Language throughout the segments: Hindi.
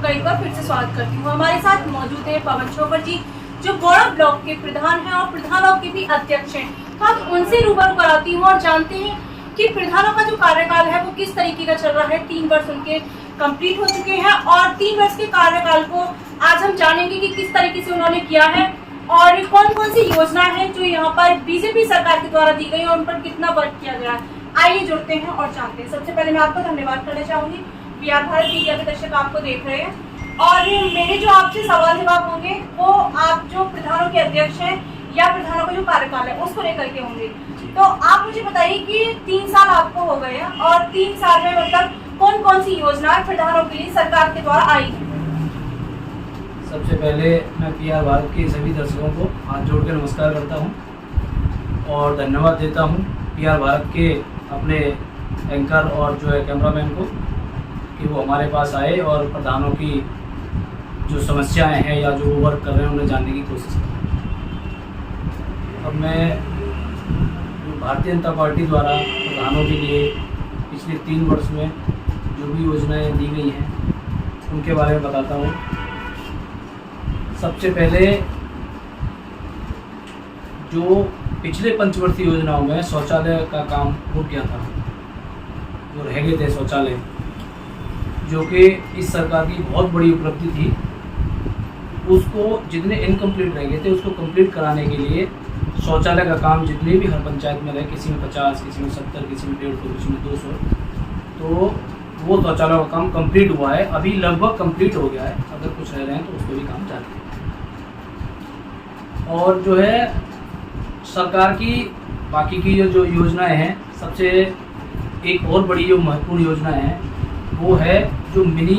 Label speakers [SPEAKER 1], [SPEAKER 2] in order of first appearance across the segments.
[SPEAKER 1] आपका एक बार फिर से स्वागत करती हूँ। हमारे साथ मौजूद है पवन छोकर जी, जो बौड़ा ब्लॉक के प्रधान हैं और प्रधानों के भी अध्यक्ष हैं। तो आप उनसे रूबरू कराती हूँ और जानते हैं कि प्रधानों का जो कार्यकाल है वो किस तरीके का चल रहा है। 3 वर्ष उनके कंप्लीट हो चुके हैं और 3 वर्ष के कार्यकाल को आज हम जानेंगे कि किस तरीके से उन्होंने किया है और कौन कौन सी योजना है जो यहाँ पर बीजेपी सरकार के द्वारा दी गई और उन पर कितना वर्क किया गया है। आइए जुड़ते हैं और जानते हैं। सबसे पहले मैं आपका धन्यवाद करना चाहूंगी। बिहार भारत मीडिया के दर्शक आपको देख रहे हैं और मेरे जो आपसे सवाल जवाब होंगे वो आप जो प्रधानों के अध्यक्ष हैं या प्रधानों का जो कार्यकाल है उसको लेकर के होंगे। तो आप मुझे बताइए कि 3 साल आपको हो गए हैं और 3 साल में मतलब कौन कौन सी योजनाएं प्रधानों के लिए सरकार के द्वारा आई है।
[SPEAKER 2] सबसे पहले मैं बिहार भारत के सभी दर्शकों को हाथ जोड़ के नमस्कार करता हूं और धन्यवाद देता हूं बिहार भारत के अपने एंकर और जो है कैमरामैन को कि वो हमारे पास आए और प्रधानों की जो समस्याएं हैं या जो वर्क कर रहे हैं उन्हें जानने की कोशिश करें। अब मैं भारतीय जनता पार्टी द्वारा प्रधानों के लिए पिछले 3 वर्ष में जो भी योजनाएं दी गई हैं उनके बारे में बताता हूँ। सबसे पहले जो पिछले पंचवर्षीय योजनाओं में शौचालय का काम रुक गया था, जो रह गए थे शौचालय, जो कि इस सरकार की बहुत बड़ी उपलब्धि थी, उसको जितने इनकम्प्लीट रह गए थे उसको कंप्लीट कराने के लिए शौचालय का काम जितने भी हर पंचायत में रहे, किसी में 50, किसी में 70, किसी में 150, किसी में 200, तो वो शौचालय का काम कंप्लीट हुआ है। अभी लगभग कंप्लीट हो गया है, अगर कुछ रह रहे हैं तो उसको भी काम जारी है। और जो है सरकार की बाकी की जो योजनाएं हैं, सबसे एक और बड़ी जो महत्वपूर्ण योजनाएं हैं वो है जो मिनी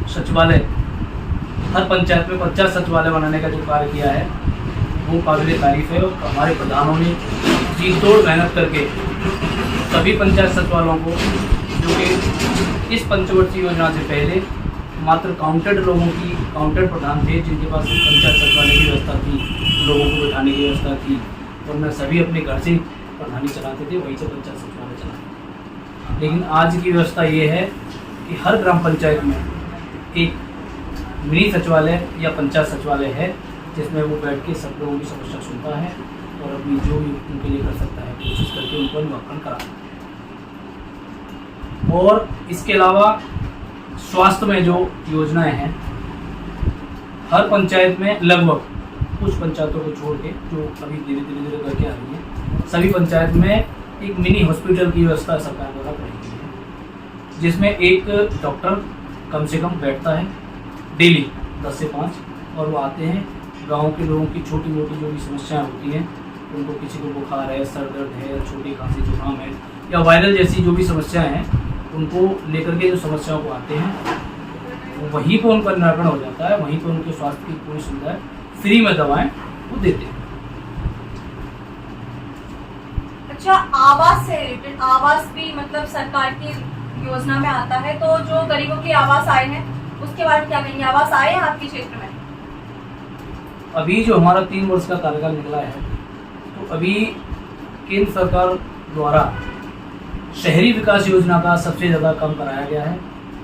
[SPEAKER 2] सचिवालय, हर पंचायत में 50 सचिवालय बनाने का जो कार्य किया है वो काबिल तारीफ है। और हमारे प्रधानों ने जी तोड़ मेहनत करके सभी पंचायत सचिवालयों को, जो कि इस पंचवर्षीय योजना से पहले मात्र काउंटेड लोगों की, काउंटेड प्रधान थे जिनके पास पंचायत सचिवालय की व्यवस्था थी, लोगों को बैठाने की व्यवस्था थी, और मैं सभी अपने घर से प्रधानी चलाते थे, वहीं से पंचायत सचिवालय चलाते। लेकिन आज की व्यवस्था ये है कि हर ग्राम पंचायत में एक मिनी सचिवालय या पंचायत सचिवालय है जिसमें वो बैठ के सब लोगों की समस्या सुनता है और अपनी जो भी उनके लिए कर सकता है कोशिश करके उनको निवारण कराता है। और इसके अलावा स्वास्थ्य में जो योजनाएं हैं, हर पंचायत में लगभग, कुछ पंचायतों को छोड़ के जो अभी धीरे धीरे करके आ रही है, सभी पंचायत में एक मिनी हॉस्पिटल की व्यवस्था सरकार द्वारा कराई गई है, जिसमें एक डॉक्टर कम से कम बैठता है डेली 10 से 5, और वो आते हैं गांव के लोगों की छोटी मोटी जो भी समस्याएं होती हैं, उनको किसी को बुखार है, सर दर्द है, छोटी खांसी जुकाम है या वायरल जैसी जो भी समस्याएं हैं, उनको लेकर के जो समस्याओं को आते हैं वो वहीं पर उनका निराकरण हो जाता है, वहीं पर उनके स्वास्थ्य की पूरी सुविधा है, फ्री में दवाएं वो देते हैं।
[SPEAKER 1] अच्छा, आवास से रिलेटेड, आवास भी मतलब सरकार की योजना में आता है, तो जो गरीबों के आवास आए हैं उसके बारे में क्या कहेंगे? आवास आए हैं आपके क्षेत्र में?
[SPEAKER 2] अभी जो हमारा 3 वर्ष का कार्यकाल निकला है, तो अभी केंद्र सरकार द्वारा शहरी विकास योजना का सबसे ज़्यादा काम कराया गया है।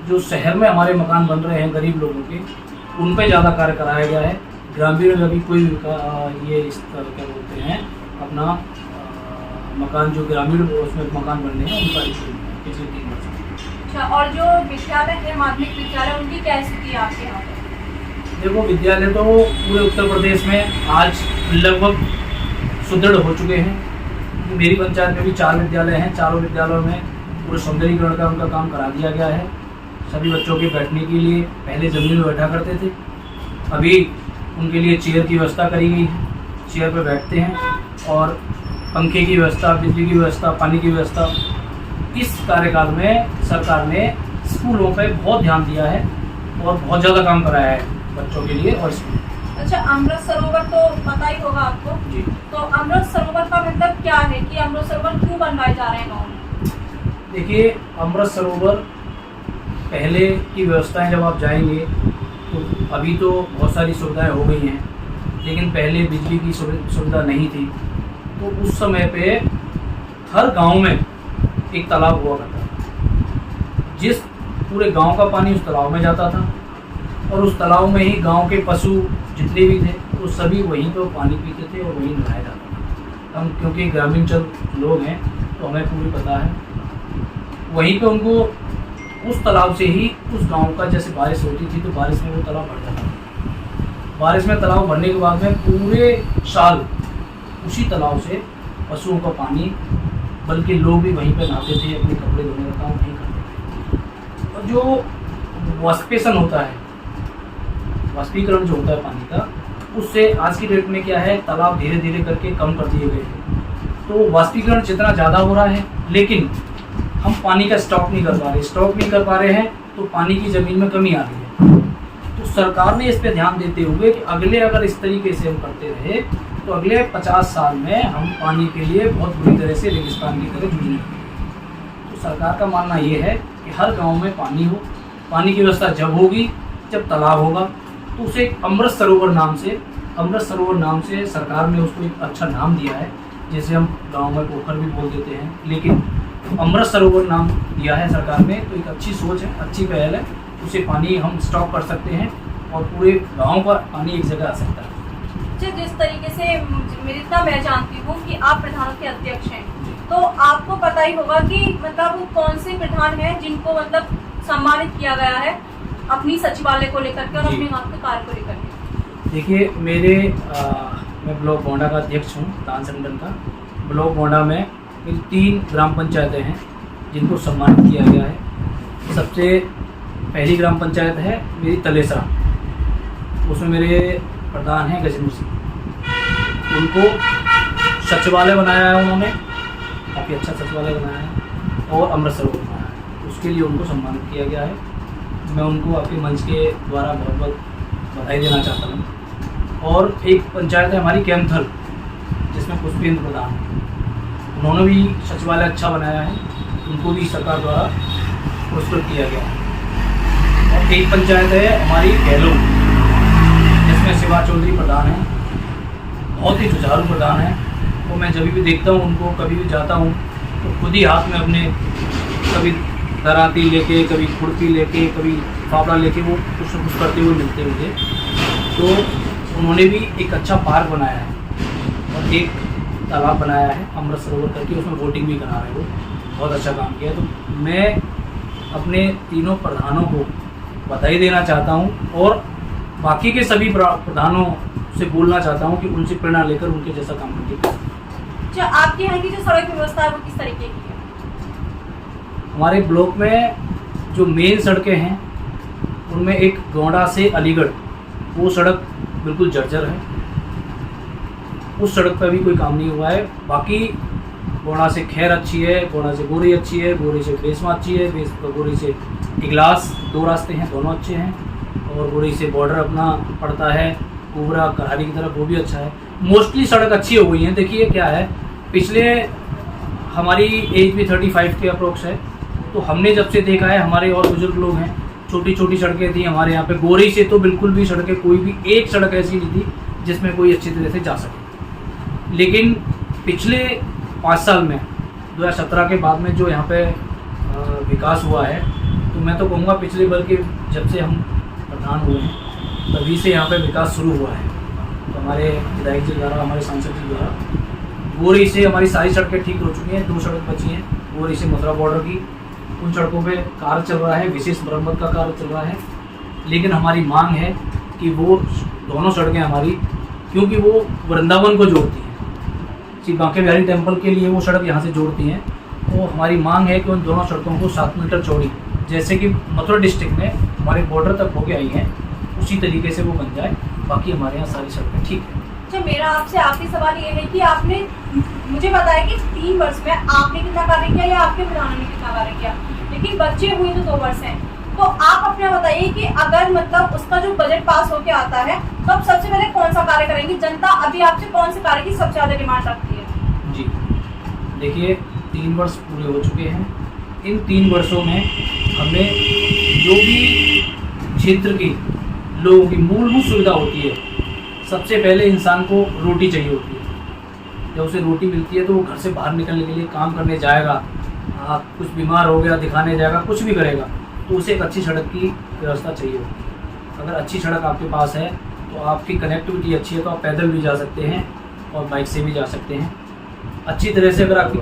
[SPEAKER 2] जो शहर में हमारे मकान बन रहे हैं गरीब लोगों के, उन पर ज़्यादा कार्य कराया गया है। ग्रामीण में अभी कोई ये इस तरह क्या बोलते हैं अपना मकान, जो ग्रामीण उसमें मकान बनने हैं उनका इशू है पिछले 3 वर्ष में।
[SPEAKER 1] अच्छा, और जो विद्यालय है, माध्यमिक विद्यालय, उनकी क्या स्थिति है आपके यहाँ पर?
[SPEAKER 2] देखो, विद्यालय तो पूरे उत्तर प्रदेश में आज लगभग सुदृढ़ हो चुके हैं। मेरी पंचायत में भी 4 विद्यालय हैं, चारों विद्यालयों में पूरे सौंदर्यीकरण का उनका काम करा दिया गया है। सभी बच्चों के बैठने के लिए पहले ज़मीन में बैठा करते थे, अभी उनके लिए चेयर की व्यवस्था करी गई है, चेयर पर बैठते हैं, और पंखे की व्यवस्था, बिजली की व्यवस्था, पानी की व्यवस्था। इस कार्यकाल में सरकार ने स्कूलों पर बहुत ध्यान दिया है और बहुत ज़्यादा काम कराया है बच्चों के लिए और स्कूल।
[SPEAKER 1] अच्छा, अमृत सरोवर तो पता ही होगा आपको
[SPEAKER 2] जी।
[SPEAKER 1] तो अमृत सरोवर का मतलब क्या है कि अमृत सरोवर क्यों बनवाए जा रहे हैं गाँव में?
[SPEAKER 2] देखिए, अमृत सरोवर पहले की व्यवस्थाएं जब आप जाएंगे तो अभी तो बहुत सारी सुविधाएं हो गई हैं, लेकिन पहले बिजली की सुविधा नहीं थी। तो उस समय पे हर गांव में एक तालाब हुआ करता था, जिस पूरे गांव का पानी उस तालाब में जाता था और उस तालाब में ही गांव के पशु जितने भी थे वो सभी वहीं पर पानी पीते थे और वहीं नहाया जाता था। हम क्योंकि ग्रामीण लोग हैं तो हमें पूरी पता है। वहीं पे उनको उस तालाब से ही उस गांव का जैसे बारिश होती थी तो बारिश में वो तालाब भर जाता था। बारिश में तालाब भरने के बाद में पूरे साल उसी तालाब से पशुओं का पानी, बल्कि लोग भी वहीं पे नहाते थे, अपने कपड़े धोने का काम वहीं करते थे। और जो वाष्पेशन होता है, वाष्पीकरण जो होता है पानी का, उससे आज की डेट में क्या है, तालाब धीरे धीरे करके कम कर दिए गए हैं। तो वाष्पीकरण जितना ज़्यादा हो रहा है लेकिन हम पानी का स्टॉक नहीं कर पा रहे हैं तो पानी की ज़मीन में कमी आ रही है। तो सरकार ने इस पर ध्यान देते हुए कि अगर इस तरीके से हम करते रहे तो अगले 50 साल में हम पानी के लिए बहुत बुरी तरह से रेगिस्तान की तरह जूझेंगे। तो सरकार का मानना ये है कि हर गांव में पानी हो। पानी की व्यवस्था जब होगी, जब तालाब होगा, तो उसे अमृत सरोवर नाम से सरकार ने उसको एक अच्छा नाम दिया है, जैसे हम गांव में पोखर भी बोल देते हैं, लेकिन अमृत सरोवर नाम दिया है सरकार ने। तो एक अच्छी सोच है, अच्छी पहल है। उसे पानी हम स्टॉक कर सकते हैं और पूरे गांव का पानी एक जगह आ सकता है।
[SPEAKER 1] जिस तरीके से जितना मैं जानती हूँ कि आप प्रधानों के अध्यक्ष हैं, तो आपको पता ही होगा कि मतलब वो कौन से प्रधान हैं जिनको मतलब सम्मानित किया गया है अपनी सचिवालय को लेकर के और अपने वहाँ के कार्य को लेकर के।
[SPEAKER 2] देखिए, मैं ब्लॉक गोंडा का अध्यक्ष हूँ, दान संगठन का। ब्लॉक गोंडा में 3 ग्राम पंचायतें हैं जिनको सम्मानित किया गया है। सबसे पहली ग्राम पंचायत है मेरी तलेसरा, उसमें मेरे प्रधान हैं गजेंद्र सिंह। उनको सचिवालय बनाया है उन्होंने, काफ़ी अच्छा सचिवालय बनाया है और अमृत सरोवर बनाया है, उसके लिए उनको सम्मानित किया गया है। मैं उनको आपके मंच के द्वारा बहुत बहुत बधाई देना चाहता हूँ। और एक पंचायत है हमारी कैमथल, जिसमें पुष्पेंद्र प्रधान है, उन्होंने भी सचिवालय अच्छा बनाया है, उनको भी सरकार द्वारा पुरस्कृत किया गया है। और एक पंचायत है हमारी गहलोत, जिसमें शिवा चौधरी प्रधान है, बहुत ही जुझारू प्रधान है। तो मैं जब भी देखता हूँ उनको, कभी भी जाता हूँ तो खुद ही हाथ में अपने कभी दराती लेके, कभी खुरपी लेके, कभी फावड़ा लेके वो कुछ न कुछ करते हुए मिलते मुझे। तो उन्होंने भी एक अच्छा पार्क बनाया है और एक तालाब बनाया है अमृत सरोवर करके, उसमें बोटिंग भी करा रहे हो, बहुत अच्छा काम किया। तो मैं अपने तीनों प्रधानों को बधाई देना चाहता हूँ और बाकी के सभी प्रधानों से बोलना चाहता हूँ कि उनसे प्रेरणा लेकर उनके जैसा काम करके।
[SPEAKER 1] जो आपके यहाँ की जो सड़क व्यवस्था है वो किस तरीके की है?
[SPEAKER 2] हमारे ब्लॉक में जो मेन सड़कें हैं उनमें एक गोंडा से अलीगढ़, वो सड़क बिल्कुल जर्जर है, उस सड़क पर भी कोई काम नहीं हुआ है। बाकी गोंडा से खैर अच्छी है, गोंडा से गोरी अच्छी है, गोरी से बेसमा अच्छी है, गोरी से इगलास, 2 रास्ते हैं, दोनों अच्छे हैं। और गोरी से बॉर्डर अपना पड़ता है कुबरा करहारी की तरफ, वो भी अच्छा है। मोस्टली सड़क अच्छी हो गई है। देखिए क्या है, पिछले हमारी एज भी 35 के अप्रोक्स है, तो हमने जब से देखा है, हमारे और बुजुर्ग लोग हैं, छोटी छोटी सड़कें थी हमारे यहाँ पे। गोरी से तो बिल्कुल भी सड़कें, कोई भी एक सड़क ऐसी नहीं थी जिसमें कोई अच्छी तरह से जा सके। लेकिन पिछले 5 साल में 2017 के बाद में जो यहाँ पे विकास हुआ है, तो मैं तो कहूँगा पिछले, बल्कि जब से हम प्रधान हुए हैं तभी से यहाँ पे विकास शुरू हुआ है। तो हमारे विधायक जी द्वारा, हमारे सांसद जी द्वारा गोरी से हमारी सारी सड़कें ठीक हो चुकी हैं। 2 सड़क बची हैं गोरी से मथुरा बॉर्डर की, उन सड़कों पे कार्य चल रहा है, विशेष मरम्मत का कार्य चल रहा है। लेकिन हमारी मांग है कि वो दोनों सड़कें हमारी, क्योंकि वो वृंदावन को जोड़ती हैं, श्री बांके बिहारी टेम्पल के लिए वो सड़क यहाँ से जोड़ती हैं, तो हमारी मांग है कि उन दोनों सड़कों को 7 मीटर चौड़ी, जैसे कि मथुरा डिस्ट्रिक्ट में हमारे बॉर्डर तक होके आई हैं, उसी तरीके से वो बन जाए। बाकी हमारे यहाँ सारी सड़कें ठीक है।
[SPEAKER 1] अच्छा, मेरा आपसे आखिरी सवाल ये है कि आपने मुझे बताया कि 3 वर्ष में आपने कितना कार्य किया या आपके प्रधानों ने कितना कार्य किया, लेकिन बच्चे हुए तो 2 वर्ष हैं। तो आप अपना बताइए कि अगर मतलब उसका जो बजट पास होके आता है तो आप सबसे पहले कौन सा कार्य करेंगे? जनता अभी आपसे कौन से कार्य की सबसे ज्यादा डिमांड रखती है?
[SPEAKER 2] जी देखिए, 3 वर्ष पूरे हो चुके हैं। इन 3 वर्षों में हमें जो भी क्षेत्र की लोगों की मूलभूत सुविधा होती है, सबसे पहले इंसान को रोटी चाहिए होती है। जब उसे रोटी मिलती है तो वो घर से बाहर निकलने के लिए, काम करने जाएगा, कुछ बीमार हो गया दिखाने जाएगा, कुछ भी करेगा, तो उसे एक अच्छी सड़क की व्यवस्था चाहिए होती है। अगर अच्छी सड़क आपके पास है तो आपकी कनेक्टिविटी अच्छी है तो आप पैदल भी जा सकते हैं और बाइक से भी जा सकते हैं। अच्छी तरह से अगर आपकी